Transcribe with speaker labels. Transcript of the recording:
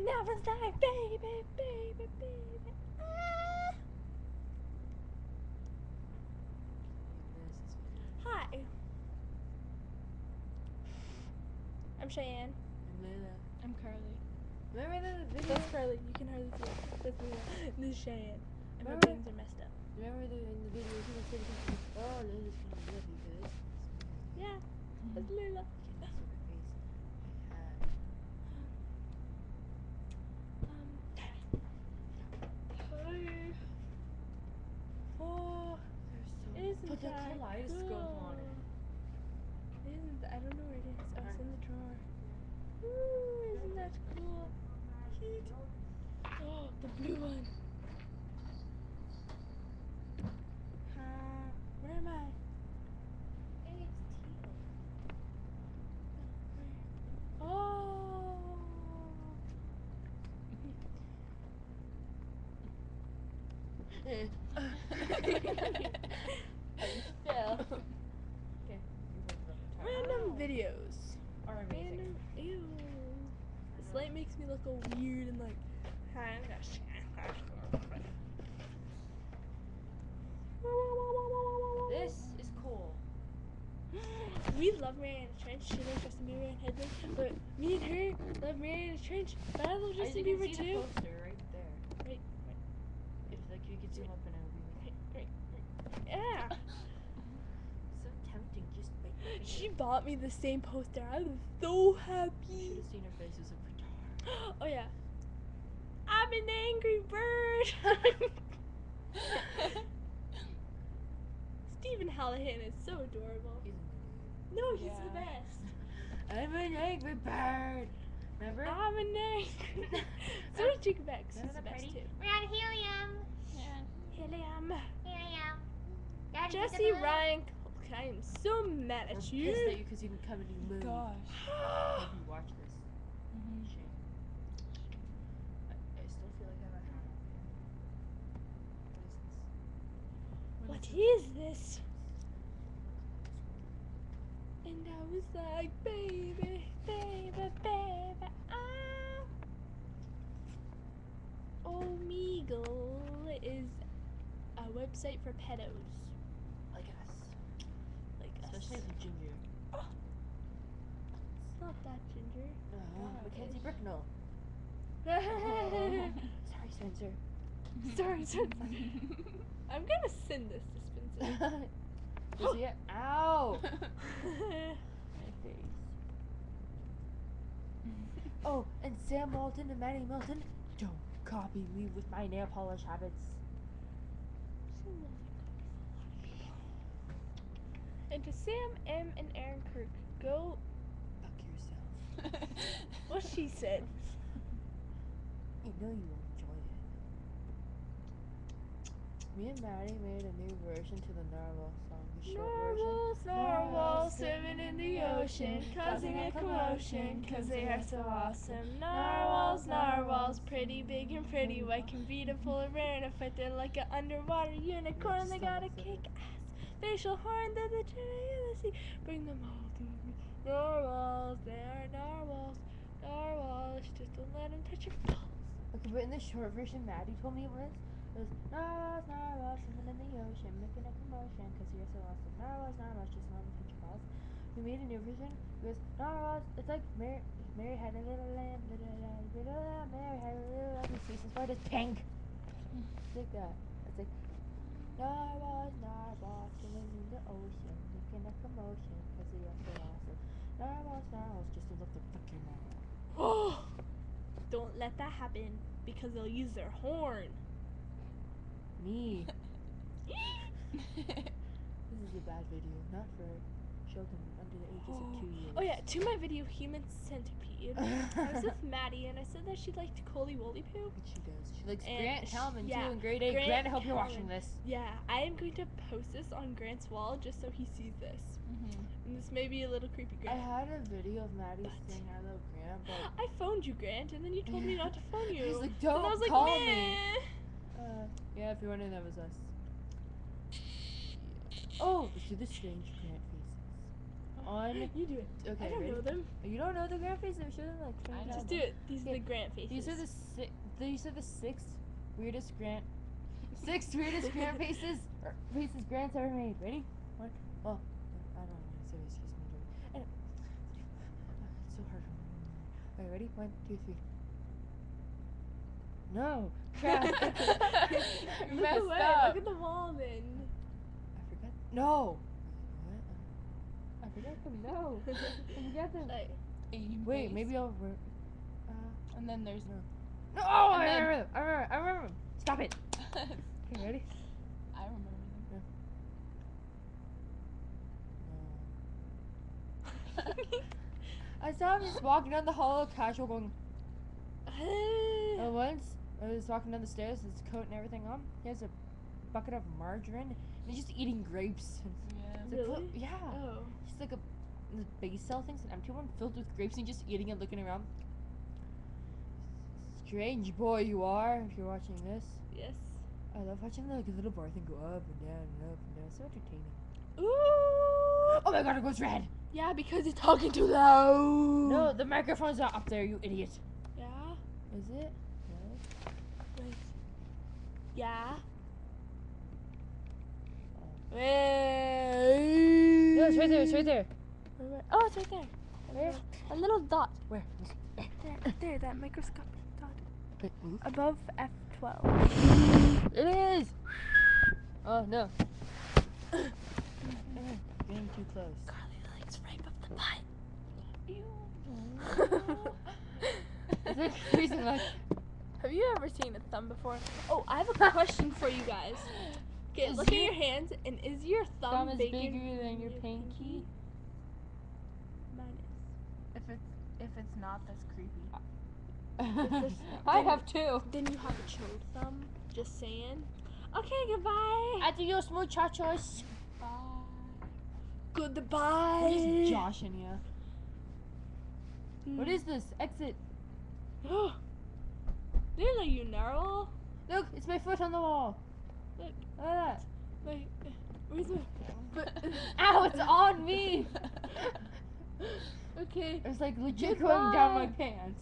Speaker 1: never die, baby, baby, baby. Ah. Hi. I'm Cheyenne.
Speaker 2: I'm Layla.
Speaker 3: I'm Carly.
Speaker 2: Remember the video?
Speaker 1: That's Carly. You can hardly see it. That's Lila. This is Cheyenne. And my
Speaker 2: Remember?
Speaker 1: bangs are messed up.
Speaker 2: Remember in the video he was saying, oh, Layla's kind of good because
Speaker 1: Yeah, that's Lila.
Speaker 2: you can see her face.
Speaker 1: Hi. Oh, isn't
Speaker 2: But the
Speaker 1: that
Speaker 2: kaleidoscope
Speaker 1: cool?
Speaker 2: on it.
Speaker 1: Isn't I don't know where it is. Oh, it's in the drawer. Ooh, isn't that cool? Cute. Oh, the blue one. Where am I? Oh.
Speaker 2: Yeah. Okay.
Speaker 1: Random videos.
Speaker 2: Are amazing.
Speaker 1: Random. Ew. This light makes me look all weird and like.
Speaker 2: This is cool.
Speaker 1: We love Mariana Trench. She loves Justin Bieber and Headley. But me and her love Mariana Trench. But I love Justin
Speaker 2: As you can
Speaker 1: Bieber
Speaker 2: see
Speaker 1: too.
Speaker 2: the poster right there.
Speaker 1: Right.
Speaker 2: If like you could zoom up and it would be
Speaker 1: Yeah.
Speaker 2: so tempting just by
Speaker 1: She bought me the same poster. I was so
Speaker 2: You
Speaker 1: happy.
Speaker 2: should have seen her face as a retard.
Speaker 1: Oh yeah. I'm an angry bird. Stephen Hallahan is so adorable.
Speaker 2: He's in
Speaker 1: No, he's
Speaker 3: Yeah.
Speaker 1: the best.
Speaker 2: the I'm an angry bird. Remember?
Speaker 1: I'm an angry. So is Jacob X. He's
Speaker 2: Remember
Speaker 1: the
Speaker 2: the
Speaker 1: best
Speaker 2: party?
Speaker 1: too.
Speaker 4: We're on helium.
Speaker 3: Yeah.
Speaker 1: Helium.
Speaker 4: Here I am. Daddy, get the
Speaker 1: Jesse
Speaker 4: balloon.
Speaker 1: Ryan. I am so mad
Speaker 2: We're
Speaker 1: at
Speaker 2: pissed
Speaker 1: you.
Speaker 2: at you because you didn't come and you moved.
Speaker 3: Gosh.
Speaker 2: Hope you watch this.
Speaker 3: Mhm.
Speaker 2: Shame. I still feel like I have a hat on here. What is this?
Speaker 1: What is this? And I was like, baby, baby, baby, ah. Omegle is a website for pedos.
Speaker 2: Like us.
Speaker 1: Like us.
Speaker 2: Especially the ginger.
Speaker 1: It's not that ginger.
Speaker 2: Mackenzie Bricknell.
Speaker 1: Sorry,
Speaker 2: Sorry, Spencer.
Speaker 1: sorry. I'm gonna send this to Spencer.
Speaker 2: You see it? Ow! My face. Oh, and Sam Walton and Maddie Milton, don't copy me with my nail polish habits.
Speaker 1: And to Sam M and Aaron Kirk, go.
Speaker 2: Fuck yourself.
Speaker 1: What she said.
Speaker 2: You know you will enjoy it. Me and Maddie made a new version to the Narwhal song. The short
Speaker 1: Narwhals,
Speaker 2: version.
Speaker 1: narwhals, swimming in the ocean, causing a commotion, 'cause they are so awesome. Narwhals, narwhals, pretty big and pretty white, and beautiful and rare, and a fight they're like an underwater unicorn. They got a kick ass facial horn, they're the journey of the sea. Bring them all to me. Narwhals, they are narwhals, narwhals, just don't let them touch your balls.
Speaker 2: Okay, but in the short version, Maddie told me it was narwhals, narwhals, swimming in the ocean, making a commotion, 'cause you're so awesome. Narwhals, narwhals, just let them touch your balls. We made a new version. It goes, narwhals, it's like Mary had a little lamb, little lamb, little lamb, Mary had a little lamb, whose face is white as pink. It's like that. It's like, narwhals, narwhals, swimming in the ocean, making a commotion, 'cause they are so awesome. Narwhals, narwhals, just to look the fucking narwhal.
Speaker 1: Oh, don't let that happen, because they'll use their horn.
Speaker 2: Me. This is a bad video, not for children under the ages of 2 years.
Speaker 1: Oh yeah, to my video Human Centipede. I was with Maddie and I said that she liked Coley Woolly Poo.
Speaker 2: She does. She likes
Speaker 1: And
Speaker 2: Grant
Speaker 1: she-
Speaker 2: Hellman
Speaker 1: yeah,
Speaker 2: too in grade 8.
Speaker 1: Grant
Speaker 2: Grant, I hope you're watching
Speaker 1: Hellman.
Speaker 2: this.
Speaker 1: Yeah, I am going to post this on Grant's wall just so he sees this.
Speaker 3: Mhm.
Speaker 1: And this may be a little creepy,
Speaker 2: I
Speaker 1: Grant.
Speaker 2: had a video of Maddie
Speaker 1: But-
Speaker 2: saying I love Grant, but
Speaker 1: I phoned you, Grant, and then you told me not to phone you.
Speaker 2: he's like,
Speaker 1: and I
Speaker 2: don't
Speaker 1: was like,
Speaker 2: call
Speaker 1: meh.
Speaker 2: me. Yeah, if you're wondering, that was us. Oh, let's do the strange Grant faces. on.
Speaker 1: You do it.
Speaker 2: Okay,
Speaker 1: I don't
Speaker 2: ready?
Speaker 1: know them.
Speaker 2: You don't know the Grant faces? I'm sure they're like.
Speaker 3: I know.
Speaker 1: Just do it. These are
Speaker 2: Okay.
Speaker 1: the Grant faces.
Speaker 2: These are the six weirdest Grant faces Grant's ever made. Ready? One. Oh, I don't know. Serious. Excuse me. And it's so hard. Alright, ready? 1, 2, 3. No. Crap.
Speaker 1: Look
Speaker 2: Messed
Speaker 1: away.
Speaker 2: up.
Speaker 1: Look at the wall then.
Speaker 2: I forgot. No. What? I forgot them. No. I forgot them.
Speaker 1: Like,
Speaker 2: Wait, maybe I'll.
Speaker 3: And then there's
Speaker 2: No! Oh, I
Speaker 3: then-
Speaker 2: remember them. I remember them. Stop it. Okay, ready?
Speaker 3: I remember
Speaker 2: I saw him just walking down the hall, casual, going. Once I was walking down the stairs with his coat and everything on. He has a bucket of margarine, and he's just eating grapes.
Speaker 3: Yeah.
Speaker 2: It's like,
Speaker 1: Really?
Speaker 2: yeah.
Speaker 1: Oh.
Speaker 2: Just like the base cell thing's an empty one filled with grapes, and he's just eating and looking around. Strange boy you are. If you're watching this,
Speaker 1: Yes.
Speaker 2: I love watching the little bar thing go up and down and up and down. It's so entertaining.
Speaker 1: Ooh.
Speaker 2: Oh my god, it goes red.
Speaker 1: Yeah, because it's talking too loud.
Speaker 2: No, the microphone's not up there, you idiot.
Speaker 1: Yeah.
Speaker 2: Is it? No.
Speaker 1: Wait. Yeah.
Speaker 2: No, it's right there. It's right there.
Speaker 1: Where? Oh, it's right there.
Speaker 2: Where?
Speaker 1: A little dot.
Speaker 2: Where?
Speaker 1: There, that microscopic dot.
Speaker 2: Wait, move.
Speaker 1: Above F12.
Speaker 2: It is. Oh no. Getting too close.
Speaker 1: Carly likes right up the butt.
Speaker 2: Is it freezing like?
Speaker 1: Have you ever seen a thumb before? Oh, I have a question for you guys. Okay,
Speaker 2: Is
Speaker 1: look at
Speaker 2: your
Speaker 1: your hands, and is your thumb
Speaker 2: is
Speaker 1: bigger
Speaker 2: bigger than your pinky?
Speaker 1: Mine
Speaker 3: If it's not, that's creepy.
Speaker 2: I have two.
Speaker 1: is. Then you have a chode thumb. Just saying. Okay, goodbye.
Speaker 2: Adios, muchachos.
Speaker 3: Bye.
Speaker 1: Goodbye.
Speaker 2: What is Josh in here? What is this? Exit.
Speaker 1: There's a urinal.
Speaker 2: Look, it's my foot on the wall.
Speaker 1: Look.
Speaker 2: Look at that.
Speaker 1: Like, where's my?
Speaker 2: Ow, it's on me.
Speaker 1: Okay.
Speaker 2: It's like legit going down my pants.